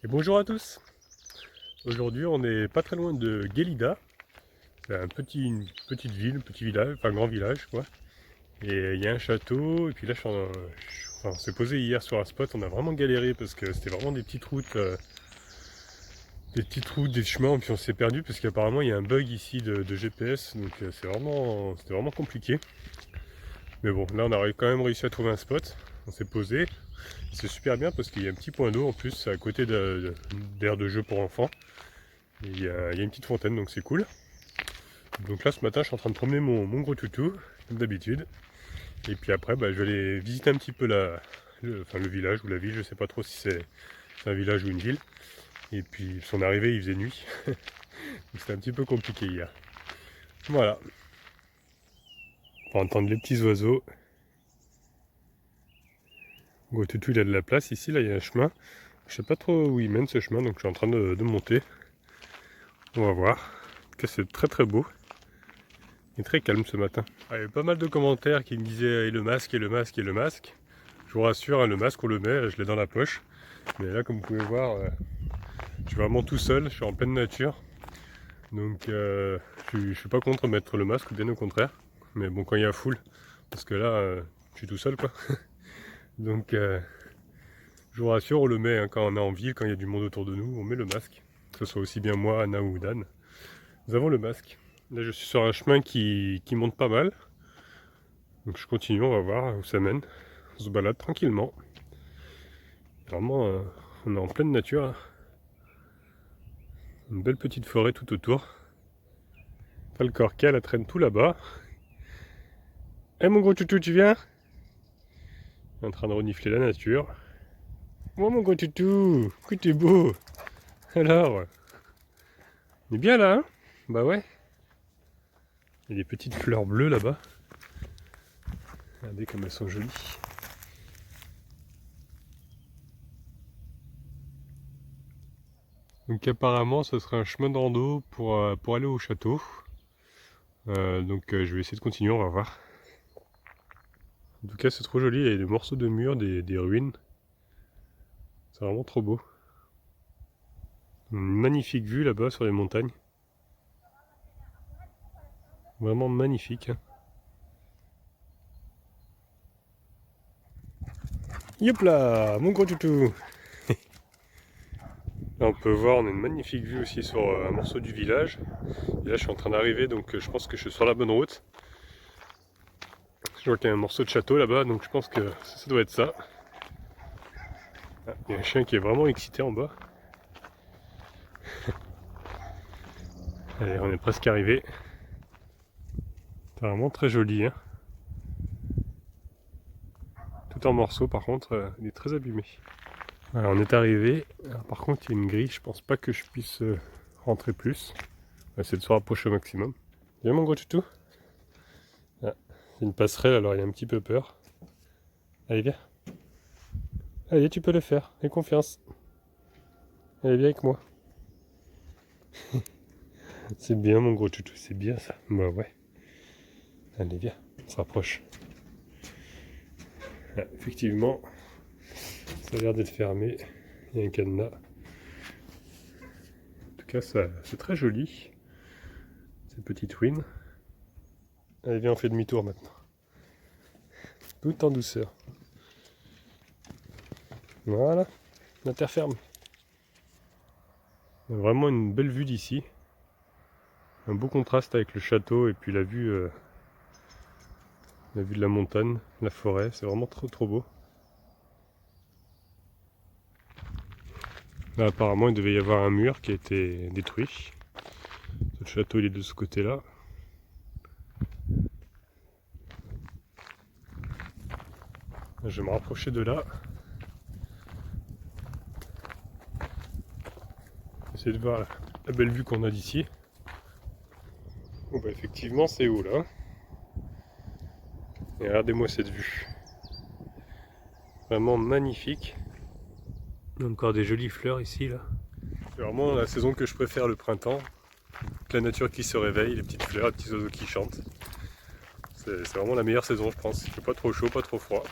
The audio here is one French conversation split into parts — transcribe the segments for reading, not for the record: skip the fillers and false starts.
Et bonjour à tous. Aujourd'hui on est pas très loin de Guélida. C'est une petite ville, un petit village, enfin grand village quoi. Et il y a un château, et puis là on s'est posé hier sur un spot, on a vraiment galéré parce que c'était vraiment des chemins, et puis on s'est perdu parce qu'apparemment il y a un bug ici de GPS, donc c'était vraiment compliqué. Mais bon, là on a quand même réussi à trouver un spot, on s'est posé. C'est super bien parce qu'il y a un petit point d'eau en plus, c'est à côté d'aires de jeu pour enfants. Et il y a une petite fontaine, donc c'est cool. Donc là, ce matin, je suis en train de promener mon gros toutou, comme d'habitude. Et puis après, je vais aller visiter un petit peu le village ou la ville. Je sais pas trop si c'est un village ou une ville. Et puis, son arrivée, il faisait nuit. Donc c'était un petit peu compliqué hier. Voilà. On va entendre les petits oiseaux. Gros toutou, il a de la place ici. Là, il y a un chemin. Je sais pas trop où il mène ce chemin, donc je suis en train de monter. On va voir. En tout cas, c'est très très beau. Il est très calme ce matin. Il y avait pas mal de commentaires qui me disaient le masque et le masque et le masque. Je vous rassure, hein, le masque on le met, je l'ai dans la poche. Mais là comme vous pouvez voir, je suis vraiment tout seul, je suis en pleine nature. Donc je suis pas contre mettre le masque, bien au contraire. Mais bon quand il y a foule, parce que là je suis tout seul quoi. Donc je vous rassure, on le met hein, quand on est en ville, quand il y a du monde autour de nous, on met le masque. Que ce soit aussi bien moi, Anna ou Dan. Nous avons le masque. Là je suis sur un chemin qui monte pas mal. Donc je continue, on va voir où ça mène. On se balade tranquillement. Vraiment, on est en pleine nature. Hein. Une belle petite forêt tout autour. T'as le corca, elle traîne tout là-bas. Eh mon gros toutou, tu viens? En train de renifler la nature. Oh mon gros toutou, que t'es beau. Alors, on est bien là, hein? Bah ouais. Il y a des petites fleurs bleues là-bas. Regardez comme elles sont jolies. Donc apparemment ce serait un chemin de rando pour aller au château. Je vais essayer de continuer, on va voir. En tout cas c'est trop joli, il y a des morceaux de murs, des ruines. C'est vraiment trop beau. Une magnifique vue là-bas sur les montagnes. Vraiment magnifique. Hein. Yop là, mon gros toutou. Là on peut voir, on a une magnifique vue aussi sur un morceau du village. Et là je suis en train d'arriver, donc je pense que je suis sur la bonne route. Je vois qu'il y a un morceau de château là-bas, donc je pense que ça doit être ça. Ah, il y a un chien qui est vraiment excité en bas. Allez, on est presque arrivé. C'est vraiment très joli. Hein. Tout en morceaux par contre, il est très abîmé. Alors on est arrivé. Alors, par contre il y a une grille, je pense pas que je puisse rentrer plus. On va essayer de se rapprocher au maximum. Viens mon gros toutou. Ah, c'est une passerelle alors il a un petit peu peur. Allez viens. Allez tu peux le faire, aie confiance. Allez viens avec moi. C'est bien mon gros toutou, c'est bien ça. Bah ouais. Allez viens, on se rapproche. Ah, effectivement, ça a l'air d'être fermé. Il y a un cadenas. En tout cas, c'est très joli. Cette petite ruine. Allez, viens, on fait demi-tour maintenant. Tout en douceur. Voilà, la terre ferme. Vraiment une belle vue d'ici. Un beau contraste avec le château et puis la vue de la montagne, la forêt. C'est vraiment trop trop beau. Là, apparemment, il devait y avoir un mur qui a été détruit. Le château, il est de ce côté-là. Je vais me rapprocher de là. Essayer de voir la belle vue qu'on a d'ici. Bon bah effectivement c'est haut là. Et regardez-moi cette vue. Vraiment magnifique. Il y a encore des jolies fleurs ici là. C'est vraiment la saison que je préfère, le printemps. La nature qui se réveille, les petites fleurs, les petits oiseaux qui chantent. C'est vraiment la meilleure saison je pense. Il fait pas trop chaud, pas trop froid.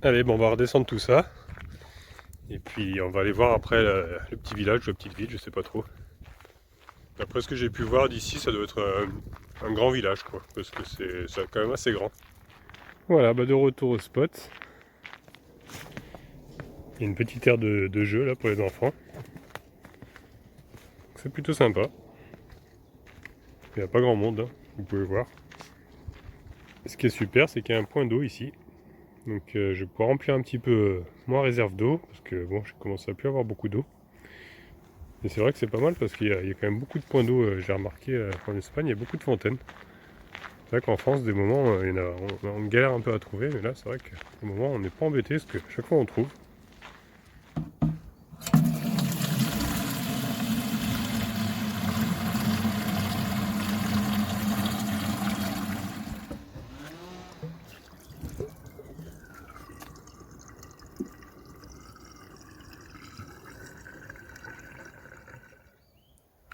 Allez bon on va redescendre tout ça. Et puis on va aller voir après le petit village, la petite ville, je sais pas trop. D'après ce que j'ai pu voir d'ici, ça doit être un grand village, quoi, parce que c'est quand même assez grand. Voilà, bah de retour au spot. Il y a une petite aire de jeu là pour les enfants. C'est plutôt sympa. Il n'y a pas grand monde, hein, vous pouvez voir. Ce qui est super, c'est qu'il y a un point d'eau ici. Donc je vais pouvoir remplir un petit peu ma réserve d'eau, parce que bon, je commence à plus avoir beaucoup d'eau. Et c'est vrai que c'est pas mal parce qu'il y a quand même beaucoup de points d'eau, j'ai remarqué en Espagne, il y a beaucoup de fontaines. C'est vrai qu'en France, des moments, on galère un peu à trouver, mais là, c'est vrai qu'à des moments, on n'est pas embêté, parce que chaque fois on trouve.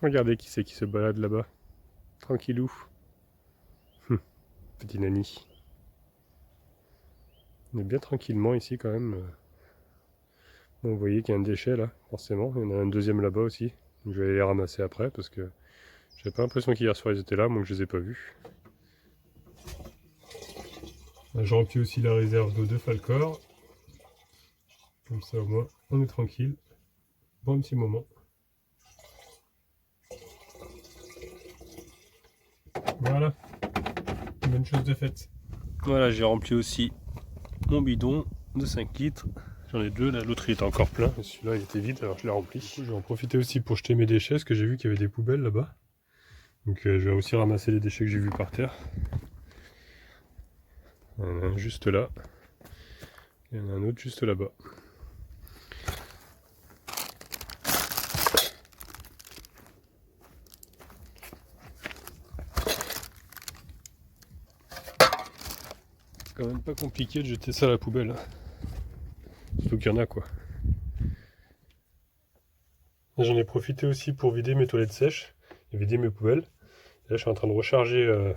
Regardez qui c'est qui se balade là-bas. Tranquillou. Petit nani. On est bien tranquillement ici quand même. Bon, vous voyez qu'il y a un déchet là, forcément. Il y en a un deuxième là-bas aussi. Donc, je vais aller les ramasser après parce que j'avais pas l'impression qu'hier soir ils étaient là, moi que je les ai pas vus. J'ai rempli aussi la réserve d'eau de Falcor. Comme ça au moins on est tranquille. Bon petit moment. Voilà. Bonne chose de faite. Voilà, j'ai rempli aussi mon bidon de 5 litres. J'en ai deux, là l'autre il était encore plein, celui-là il était vide alors je l'ai rempli. Du coup, je vais en profiter aussi pour jeter mes déchets parce que j'ai vu qu'il y avait des poubelles là-bas. Donc je vais aussi ramasser les déchets que j'ai vus par terre. Il y en a un juste là. Il y en a un autre juste là-bas. C'est quand même pas compliqué de jeter ça à la poubelle. Hein. Surtout qu'il y en a quoi. J'en ai profité aussi pour vider mes toilettes sèches et vider mes poubelles. Là je suis en train de recharger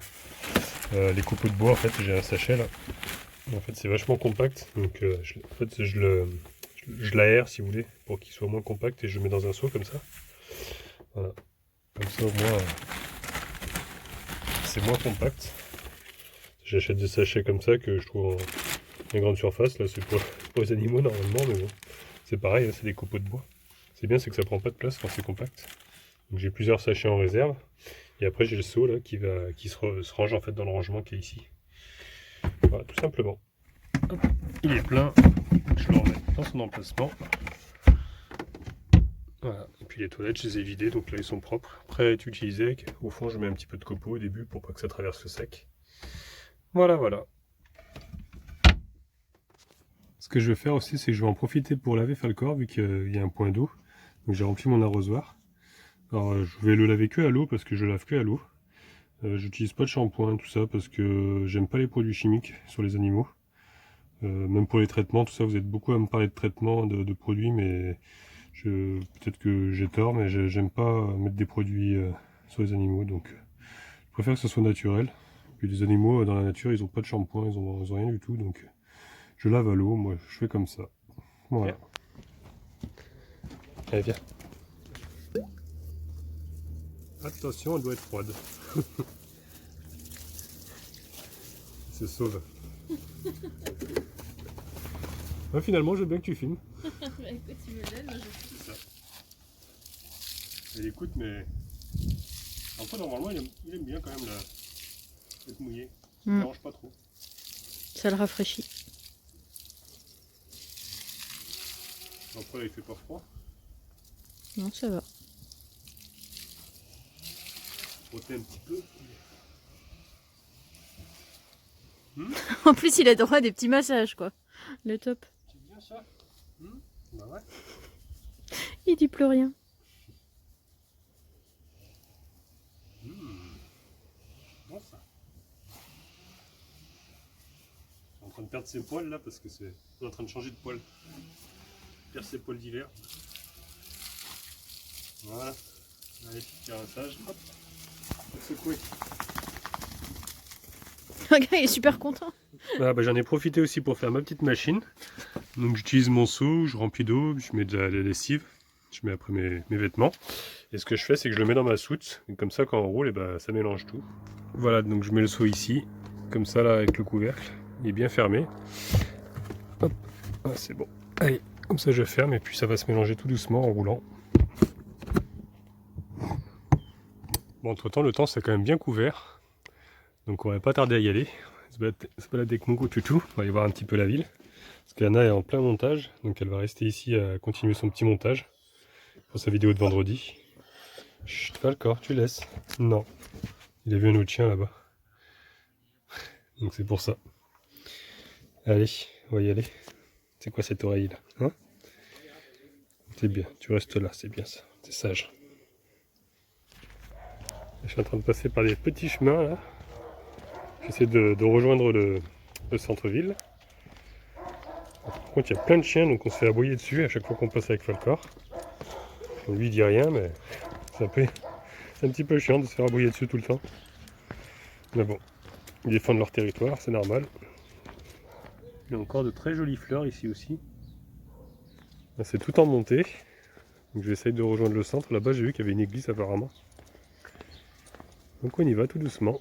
les copeaux de bois. En fait j'ai un sachet là. En fait c'est vachement compact. Donc je l'aère si vous voulez pour qu'il soit moins compact et je le mets dans un seau comme ça. Voilà. Comme ça au moins c'est moins compact. J'achète des sachets comme ça que je trouve en grande surface. Là c'est pour les animaux normalement mais bon. C'est pareil, hein, c'est des copeaux de bois. C'est bien, c'est que ça prend pas de place quand c'est compact. Donc j'ai plusieurs sachets en réserve. Et après j'ai le seau là qui se range en fait dans le rangement qui est ici. Voilà, tout simplement. Hop, il est plein. Je le remets dans son emplacement. Voilà. Et puis les toilettes, je les ai vidées, donc là ils sont propres, prêts à être utilisés. Au fond, je mets un petit peu de copeaux au début pour pas que ça traverse le sec. Voilà, voilà. Ce que je vais faire aussi, c'est que je vais en profiter pour laver Falcor, vu qu'il y a un point d'eau. Donc j'ai rempli mon arrosoir. Alors je vais le laver que à l'eau, parce que je lave que à l'eau. J'utilise pas de shampoing, tout ça, parce que j'aime pas les produits chimiques sur les animaux. Même pour les traitements, tout ça, vous êtes beaucoup à me parler de traitements, de produits, mais peut-être que j'ai tort, mais j'aime pas mettre des produits sur les animaux, donc je préfère que ce soit naturel. Puis les animaux dans la nature, ils ont pas de shampoing, ils ont rien du tout, donc je lave à l'eau, moi je fais comme ça. Voilà. Allez, viens. Attention, elle doit être froide. C'est sauve. Ah, finalement, je veux bien que tu filmes. Bah écoute, tu me le donnes, moi je... C'est ça. Elle écoute, mais... Enfin, normalement, il aime bien quand même être mouillé. Ça ne dérange pas trop. Ça le rafraîchit. Après, là, il fait pas froid. Non, ça va. Frotter un petit peu. En plus, il a droit à des petits massages, quoi. Le top. C'est bien ça. Bah ouais. Il dit plus rien. Bon ça. Il est en train de perdre ses poils là parce que c'est en train de changer de poil. Il perd ses poils d'hiver. Voilà. Allez, petit caressage. Hop. Secouer. Regarde, il est super content. Ah, bah, j'en ai profité aussi pour faire ma petite machine. Donc j'utilise mon seau, je remplis d'eau, je mets de la lessive, je mets après mes vêtements. Et ce que je fais, c'est que je le mets dans ma soute. Et comme ça, quand on roule, et bah, ça mélange tout. Voilà, donc je mets le seau ici, comme ça là avec le couvercle. Il est bien fermé. Hop, ah, c'est bon. Allez, comme ça je ferme et puis ça va se mélanger tout doucement en roulant. Bon, entre temps, le temps c'est quand même bien couvert. Donc on va pas tarder à y aller. On va se balader avec mon gros toutou. On va aller voir un petit peu la ville. Parce qu'Anna est en plein montage. Donc elle va rester ici à continuer son petit montage. Pour sa vidéo de vendredi. Chut, Falcor, tu laisses. Non. Il a vu un autre chien là-bas. Donc c'est pour ça. Allez, on va y aller. C'est quoi cette oreille là, hein? C'est bien, tu restes là, c'est bien ça. C'est sage. Je suis en train de passer par des petits chemins là. J'essaie de rejoindre le centre-ville. Par contre, il y a plein de chiens, donc on se fait aboyer dessus à chaque fois qu'on passe avec Falcor. On lui dit rien, mais c'est un petit peu chiant de se faire aboyer dessus tout le temps. Mais bon, ils défendent leur territoire, c'est normal. Il y a encore de très jolies fleurs ici aussi. C'est tout en montée. Donc j'essaye de rejoindre le centre. Là-bas, j'ai vu qu'il y avait une église apparemment. Donc on y va tout doucement.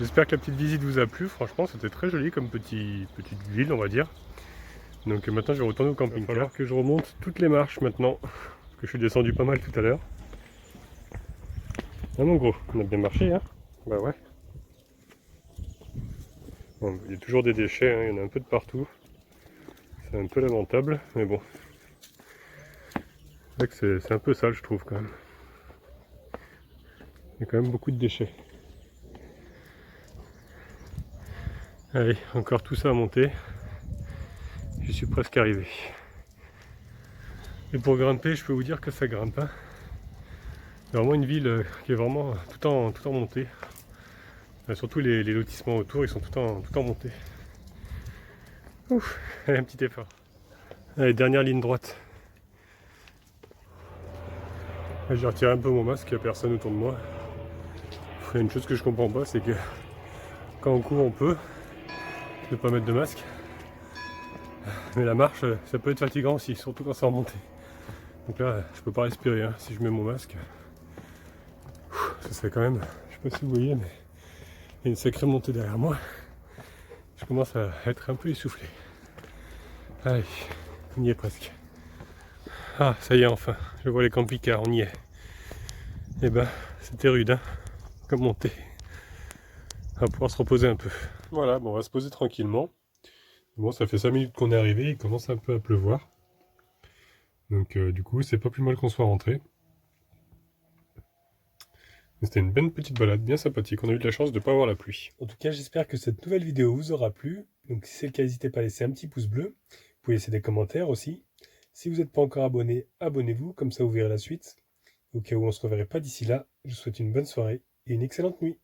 J'espère que la petite visite vous a plu. Franchement, c'était très joli comme petite ville, on va dire. Donc maintenant, je vais retourner au camping-car. Il va falloir que je remonte toutes les marches maintenant. Parce que je suis descendu pas mal tout à l'heure. Ah mon gros, on a bien marché, hein? Bah ouais. Bon, il y a toujours des déchets, hein, il y en a un peu de partout. C'est un peu lamentable, mais bon. C'est vrai que c'est un peu sale, je trouve, quand même. Il y a quand même beaucoup de déchets. Allez, encore tout ça à monter. Je suis presque arrivé. Et pour grimper, je peux vous dire que ça grimpe. Hein. C'est vraiment une ville qui est vraiment tout en montée. Surtout les lotissements autour, ils sont tout en montée. Ouf, allez, un petit effort. Allez, dernière ligne droite. J'ai retiré un peu mon masque, il n'y a personne autour de moi. Il y a une chose que je comprends pas, c'est que quand on court, on peut ne pas mettre de masque. Mais la marche, ça peut être fatigant aussi, surtout quand c'est en montée. Donc là, je peux pas respirer hein, si je mets mon masque. Ça serait quand même, je sais pas si vous voyez, mais il y a une sacrée montée derrière moi. Je commence à être un peu essoufflé. Allez, on y est presque. Ah, ça y est enfin, je vois les camping-cars, on y est. Et ben, c'était rude, hein, comme montée. On va pouvoir se reposer un peu. Voilà, bon, on va se poser tranquillement. Bon, ça fait 5 minutes qu'on est arrivé, il commence un peu à pleuvoir. Donc du coup, c'est pas plus mal qu'on soit rentré. C'était une bonne petite balade, bien sympathique. On a eu de la chance de ne pas avoir la pluie. En tout cas, j'espère que cette nouvelle vidéo vous aura plu. Donc si c'est le cas, n'hésitez pas à laisser un petit pouce bleu. Vous pouvez laisser des commentaires aussi. Si vous n'êtes pas encore abonné, abonnez-vous, comme ça vous verrez la suite. Au cas où on ne se reverrait pas d'ici là, je vous souhaite une bonne soirée et une excellente nuit.